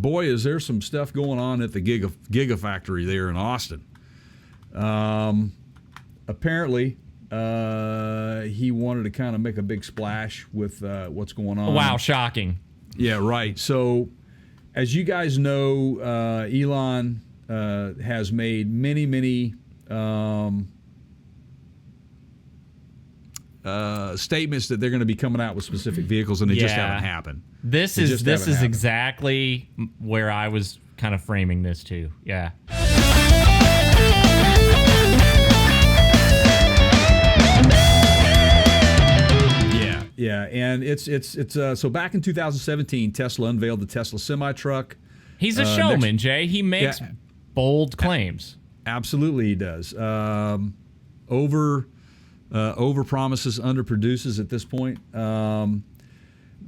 boy, is there some stuff going on at the Gigafactory there in Austin. Apparently, he wanted to kind of make a big splash with what's going on. Wow, shocking. Yeah, right. So, as you guys know, Elon has made many statements that they're going to be coming out with specific vehicles, and they just haven't happened. This is exactly where I was kind of framing this too. Yeah. Yeah, and it's so back in 2017, Tesla unveiled the Tesla semi-truck. He's a showman, Jay. He makes bold claims. Absolutely, he does. Over promises, under produces at this point.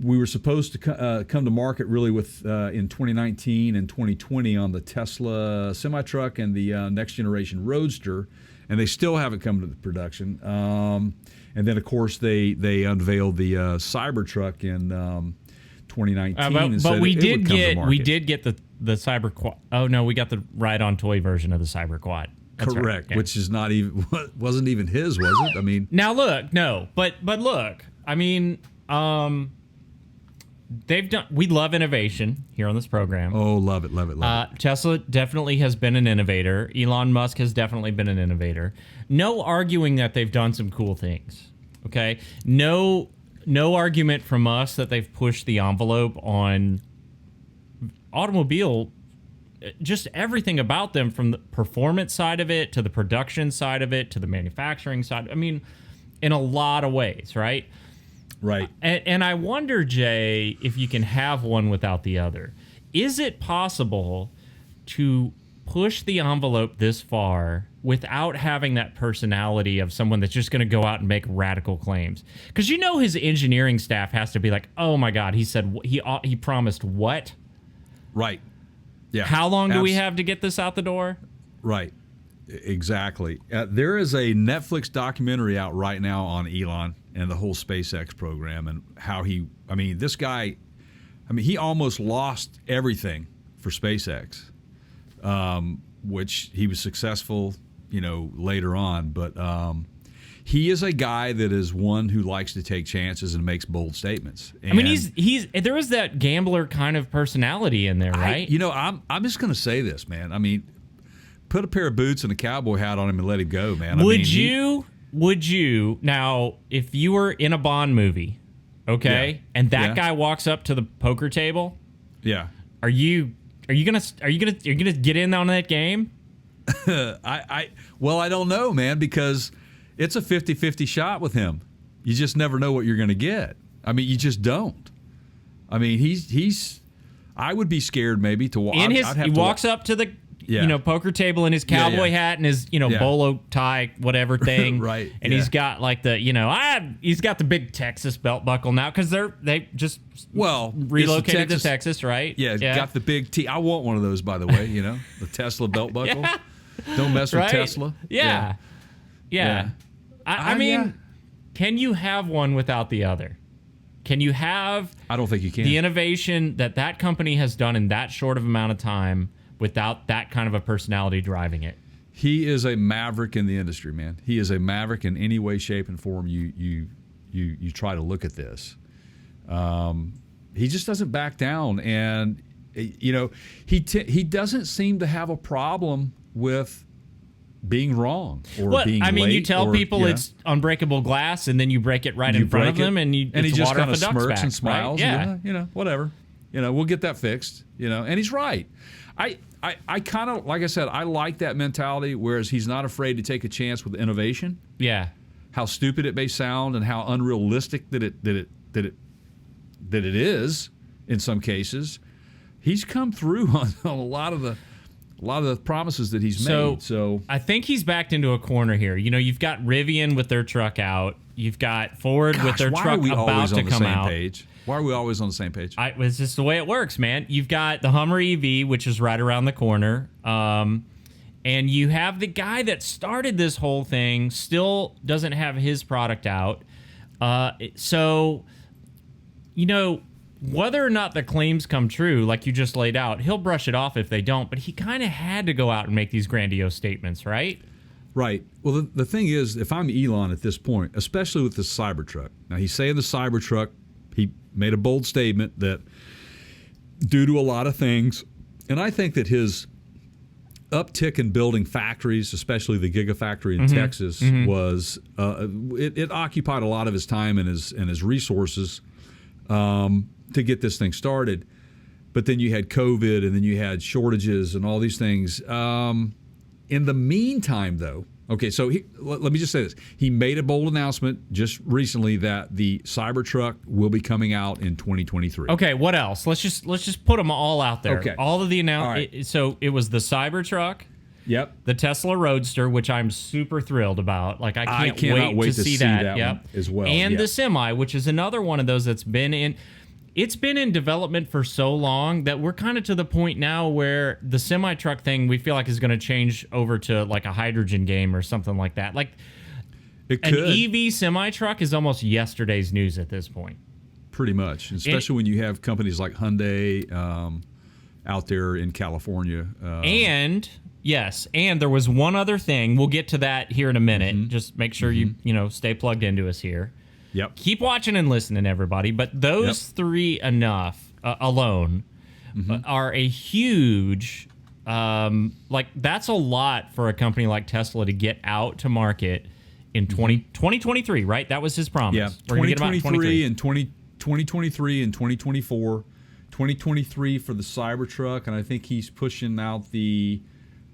We were supposed to come to market really with in 2019 and 2020 on the Tesla semi-truck and the next generation Roadster, and they still haven't come to the production. And then, of course, they unveiled the Cybertruck in 2019. But we did get the Cyberquad. Oh no, we got the ride-on toy version of the Cyberquad. That's correct, right. Yeah. Which is not even wasn't even his, was it? I mean, now look, no, but look, I mean, they've done. We love innovation here on this program. Oh, love it. Tesla definitely has been an innovator. Elon Musk has definitely been an innovator. No arguing that they've done some cool things. Okay, no argument from us that they've pushed the envelope on automobile. Just everything about them, from the performance side of it to the production side of it to the manufacturing side. I mean, in a lot of ways, right? Right. And I wonder, Jay, if you can have one without the other. Is it possible to push the envelope this far without having that personality of someone that's just going to go out and make radical claims? Because his engineering staff has to be like, oh my God, he said he promised what? Right. Yeah. How long do we have to get this out the door? Right. Exactly. There is a Netflix documentary out right now on Elon and the whole SpaceX program and how this guy, he almost lost everything for SpaceX, which he was successful, later on. But he is a guy that is one who likes to take chances and makes bold statements. And there is that gambler kind of personality in there, right? I'm just going to say this, man. Put a pair of boots and a cowboy hat on him and let him go, man. Would you now, if you were in a Bond movie, okay, and that guy walks up to the poker table, are you gonna get in on that game? I don't know, man, because it's a 50-50 shot with him. You just never know what you're going to get. You just don't. He's. I would be scared maybe to watch. He walks up to the poker table in his cowboy hat and his bolo tie whatever thing, right? And he's got like the he's got the big Texas belt buckle now because they just relocated to Texas, right? Yeah, got the big T. I want one of those, by the way. The Tesla belt buckle. Don't mess with Tesla. Yeah. I mean, can you have one without the other? Can you have? I don't think you can. The innovation that company has done in that short of amount of time without that kind of a personality driving it. He is a maverick in the industry, man. He is a maverick in any way, shape, and form you try to look at this. He just doesn't back down, and he doesn't seem to have a problem with being wrong or being late. You tell people it's unbreakable glass, and then you break it right in front of them, and he just kind of smirks and smiles. Right? Yeah, whatever. We'll get that fixed. And he's right. I kind of, like I said, I like that mentality, whereas he's not afraid to take a chance with innovation. Yeah. How stupid it may sound and how unrealistic that it is in some cases. He's come through on a lot of the promises that he's made. So I think he's backed into a corner here. You've got Rivian with their truck out. You've got Ford with their truck about to come out. Why are we always on the same page? It's just the way it works, man. You've got the Hummer EV, which is right around the corner. And you have the guy that started this whole thing still doesn't have his product out. So, whether or not the claims come true, like you just laid out, he'll brush it off if they don't. But he kind of had to go out and make these grandiose statements, right? Right. Well, the thing is, if I'm Elon at this point, especially with the Cybertruck, now he's saying the Cybertruck, he made a bold statement that due to a lot of things, and I think that his uptick in building factories, especially the Gigafactory in Texas, was it occupied a lot of his time and his resources to get this thing started. But then you had COVID, and then you had shortages and all these things. In the meantime, though, okay, so let me just say this. He made a bold announcement just recently that the Cybertruck will be coming out in 2023. Okay, what else? Let's just put them all out there. Okay. All of the Right. So it was the Cybertruck, Yep. the Tesla Roadster, which I'm super thrilled about. Like I cannot wait to see that Yep. one as well. And Yeah. the Semi, which is another one of those that's been in. It's been in development for so long that we're kind of to the point now where the semi-truck thing we feel like is going to change over to like a hydrogen game or something like that. Like It an could. EV semi-truck is almost yesterday's news at this point. Pretty much, especially when you have companies like Hyundai out there in California. And there was one other thing. We'll get to that here in a minute. Just make sure you stay plugged into us here. Yep. Keep watching and listening, everybody. But those three alone are a huge, that's a lot for a company like Tesla to get out to market in 2023, right? That was his promise. Yeah, We're gonna get them out in 2023 and 2023 and 2024. 2023 for the Cybertruck, and I think he's pushing out the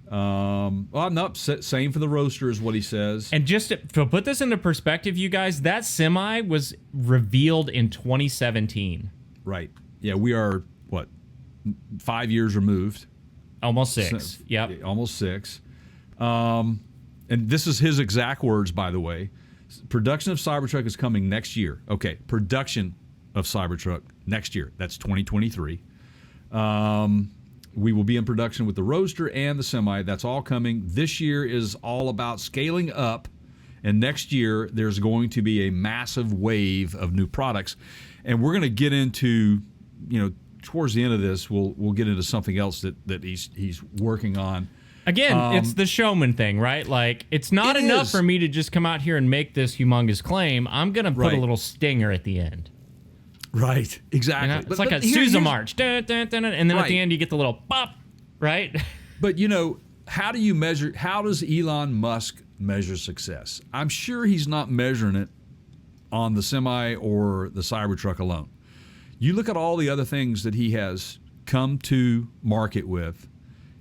same for the Roadster is what he says. And just to put this into perspective, you guys, that Semi was revealed in 2017. Right. Yeah, we are, 5 years removed. Almost 6. Yep. Almost 6. And this is his exact words, by the way. Production of Cybertruck is coming next year. Okay, production of Cybertruck next year. That's 2023. We will be in production with the Roadster and the Semi. That's all coming. This year is all about scaling up, and next year there's going to be a massive wave of new products. And we're going to get into, towards the end of this, we'll get into something else that he's working on. Again, it's the showman thing, right? Like, it's not enough for me to just come out here and make this humongous claim. I'm going to put a little stinger at the end. Right, exactly. It's like a Sousa march. Dun, dun, dun, dun, and then at the end you get the little pop, right? But, how does Elon Musk measure success? I'm sure he's not measuring it on the Semi or the Cybertruck alone. You look at all the other things that he has come to market with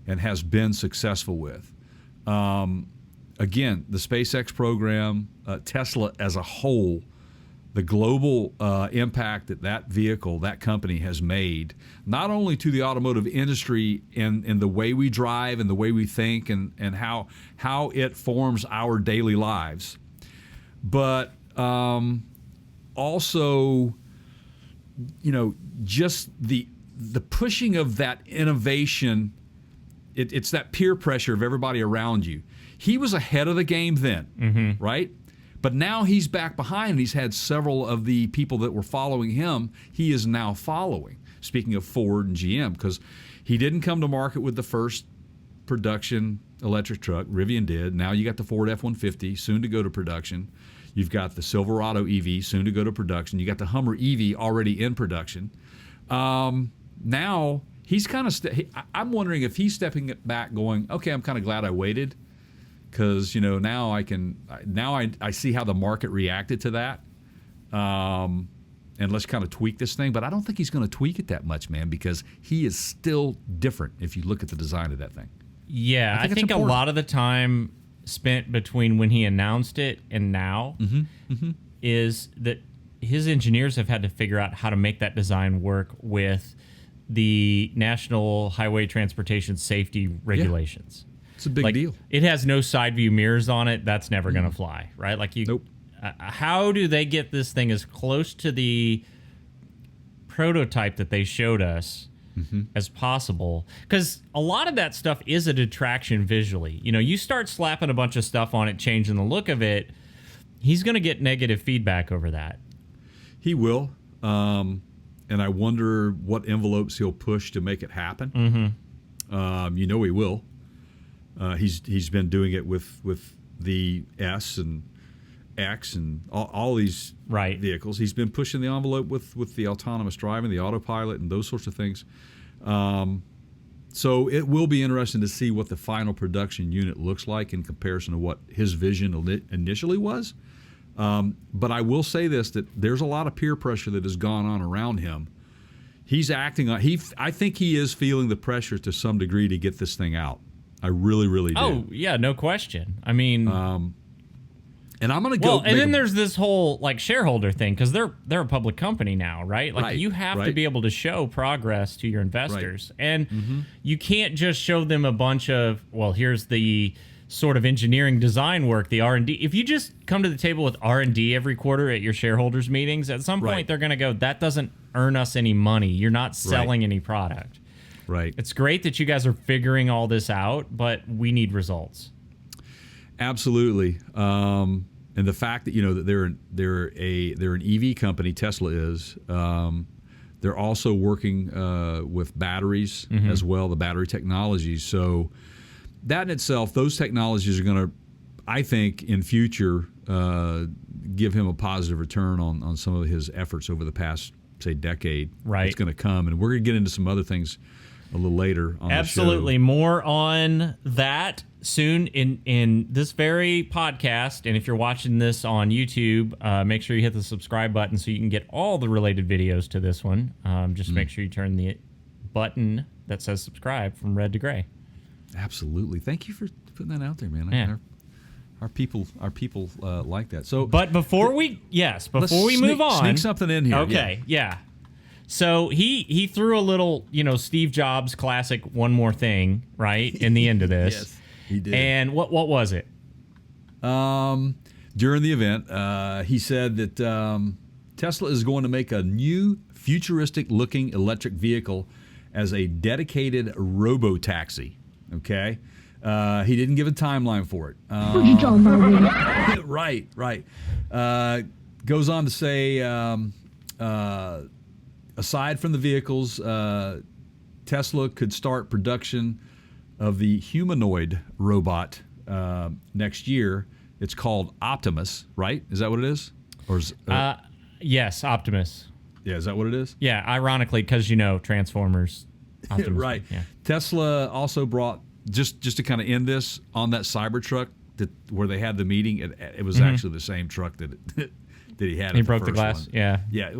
and has been successful with. Again, the SpaceX program, Tesla as a whole, the global impact that vehicle, that company has made, not only to the automotive industry in the way we drive and the way we think and how it forms our daily lives, but also, just the pushing of that innovation. It's that peer pressure of everybody around you. He was ahead of the game then, right? But now he's back behind, and he's had several of the people that were following him, he is now following. Speaking of Ford and GM, because he didn't come to market with the first production electric truck. Rivian did. Now you got the Ford F-150, soon to go to production. You've got the Silverado EV, soon to go to production. You got the Hummer EV already in production. Now he's kind of, I'm wondering if he's stepping it back going, okay, I'm kind of glad I waited. Because now I see how the market reacted to that, and let's kind of tweak this thing. But I don't think he's going to tweak it that much, man, because he is still different if you look at the design of that thing. Yeah, I think a lot of the time spent between when he announced it and now is that his engineers have had to figure out how to make that design work with the National Highway Transportation Safety regulations. Yeah. It's a big deal. It has no side view mirrors on it. That's never going to fly, right? Nope. How do they get this thing as close to the prototype that they showed us as possible? Because a lot of that stuff is a detraction visually. You start slapping a bunch of stuff on it, changing the look of it, he's going to get negative feedback over that. He will. and I wonder what envelopes he'll push to make it happen. He will. He's been doing it with the S and X and all these vehicles. He's been pushing the envelope with the autonomous driving, the autopilot, and those sorts of things. So it will be interesting to see what the final production unit looks like in comparison to what his vision initially was. But I will say this, that there's a lot of peer pressure that has gone on around him. He's acting on, I think he is feeling the pressure to some degree to get this thing out. I really, really do. Oh, yeah, no question. I mean... and I'm going to go... Well, and then there's this whole like shareholder thing, because they're a public company now, right? Like you have to be able to show progress to your investors. And you can't just show them a bunch of, well, here's the sort of engineering design work, the R&D. If you just come to the table with R&D every quarter at your shareholders meetings, at some point they're going to go, that doesn't earn us any money. You're not selling any product. Right. It's great that you guys are figuring all this out, but we need results. Absolutely. And the fact that that they're an EV company, Tesla is. They're also working with batteries as well, the battery technologies. So that in itself, those technologies are going to, I think, in future, give him a positive return on some of his efforts over the past, say, decade. Right. It's going to come, and we're going to get into some other things a little later on Absolutely. the show. More on that soon in this very podcast. And if you're watching this on YouTube, make sure you hit the subscribe button so you can get all the related videos to this one. Just make sure you turn the button that says subscribe from red to gray. Absolutely. Thank you for putting that out there, man. Yeah. Our people like that. So, but before we move on, sneak something in here. Okay, yeah. So he threw a little, Steve Jobs classic "one more thing" right in the end of this. Yes, he did. And what was it? During the event, he said that Tesla is going to make a new futuristic-looking electric vehicle as a dedicated ROBOTAXI. Okay. He didn't give a timeline for it. Right. Goes on to say, aside from the vehicles, Tesla could start production of the humanoid robot next year. It's called Optimus, right? Is that what it is? Or is, yes, Optimus. Yeah, is that what it is? Yeah, ironically, because Transformers. Optimus. Right. Yeah. Tesla also brought, just to kind of end this, on that Cybertruck where they had the meeting, it was actually the same truck that he had. He broke the glass. One. Yeah. Yeah.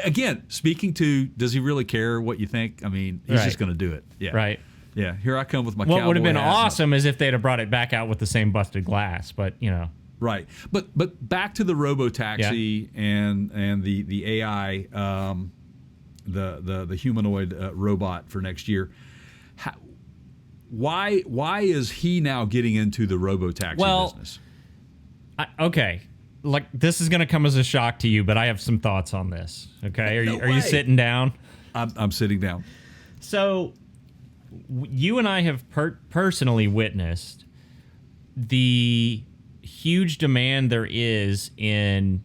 Again, speaking to, does he really care what you think? I mean, he's just going to do it. Yeah. Right. Yeah. Here I come with my. What would have been hat awesome is if they'd have brought it back out with the same busted glass, but Right. But back to the ROBOTAXI and the AI, the humanoid robot for next year. Why is he now getting into the ROBOTAXI business? Okay. Like, this is going to come as a shock to you, but I have some thoughts on this. Okay, are you sitting down? I'm sitting down. So, you and I have personally witnessed the huge demand there is in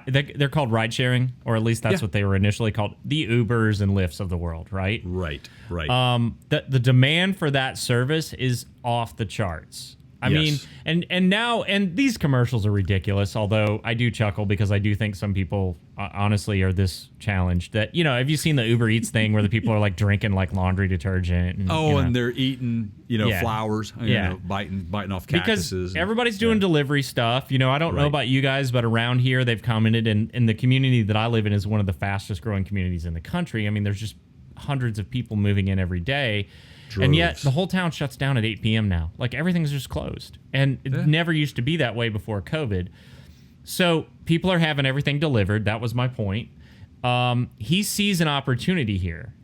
they're called ride sharing, or at least that's what they were initially called, the Ubers and Lyfts of the world, right? Right. The demand for that service is off the charts. I mean, and now these commercials are ridiculous, although I do chuckle because I do think some people honestly are this challenged that, have you seen the Uber Eats thing where the people are like drinking like laundry detergent? And, and they're eating, flowers, biting off cactuses. Because everybody's doing delivery stuff. I don't know about you guys, but around here they've commented, and the community that I live in is one of the fastest growing communities in the country. I mean, there's just hundreds of people moving in every day. Droves. And yet the whole town shuts down at 8 p.m. now. Like, everything's just closed. And it never used to be that way before COVID. So people are having everything delivered. That was my point. He sees an opportunity here.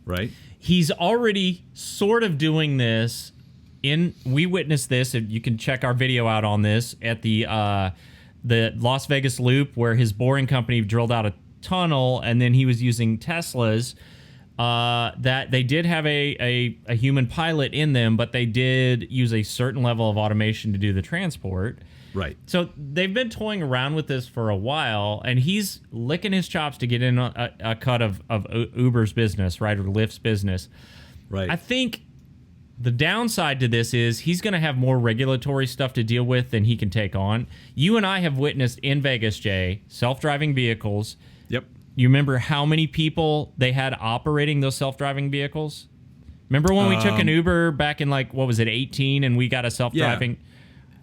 Right. He's already sort of doing this. We witnessed this, and you can check our video out on this, at the Las Vegas Loop, where his boring company drilled out a tunnel, and then he was using Teslas. That they did have a human pilot in them, but they did use a certain level of automation to do the transport. Right. So they've been toying around with this for a while, and he's licking his chops to get in a cut of Uber's business, right, or Lyft's business. Right. I think the downside to this is he's going to have more regulatory stuff to deal with than he can take on. You and I have witnessed in Vegas, Jay, self-driving vehicles. Yep. You remember how many people they had operating those self-driving vehicles? Remember when we took an Uber back in, like, what was it, 18, and we got a self-driving?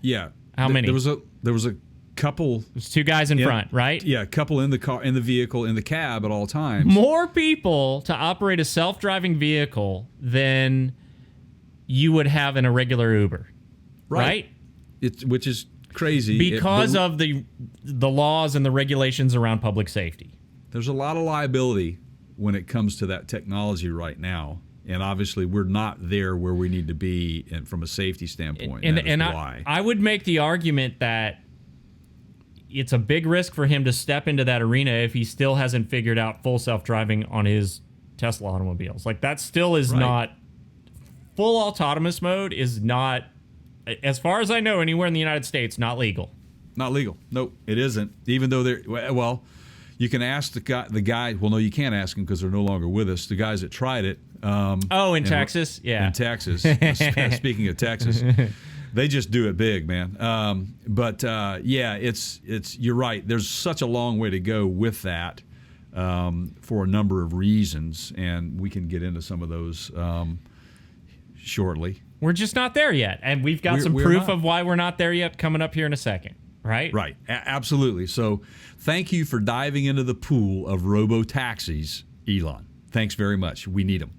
Yeah. How many? There was a couple. There's two guys in front, right? Yeah, a couple in the car, in the vehicle, in the cab at all times. More people to operate a self-driving vehicle than you would have in a regular Uber, right? Which is crazy because of the laws and the regulations around public safety. There's a lot of liability when it comes to that technology right now, and obviously we're not there where we need to be from a safety standpoint. And why I would make the argument that it's a big risk for him to step into that arena if he still hasn't figured out full self-driving on his Tesla automobiles. Like, that still is not full autonomous mode is not, as far as I know, anywhere in the United States, not legal. Not legal. Nope, it isn't. Even though well, you can ask the guy. Well, no, you can't ask them because they're no longer with us. The guys that tried it. In Texas? Yeah. In Texas. Speaking of Texas, they just do it big, man. It's you're right. There's such a long way to go with that for a number of reasons, and we can get into some of those shortly. We're just not there yet, and we've got some proof of why we're not there yet coming up here in a second, right? Right, absolutely. So thank you for diving into the pool of robotaxis, Elon. Thanks very much. We need them.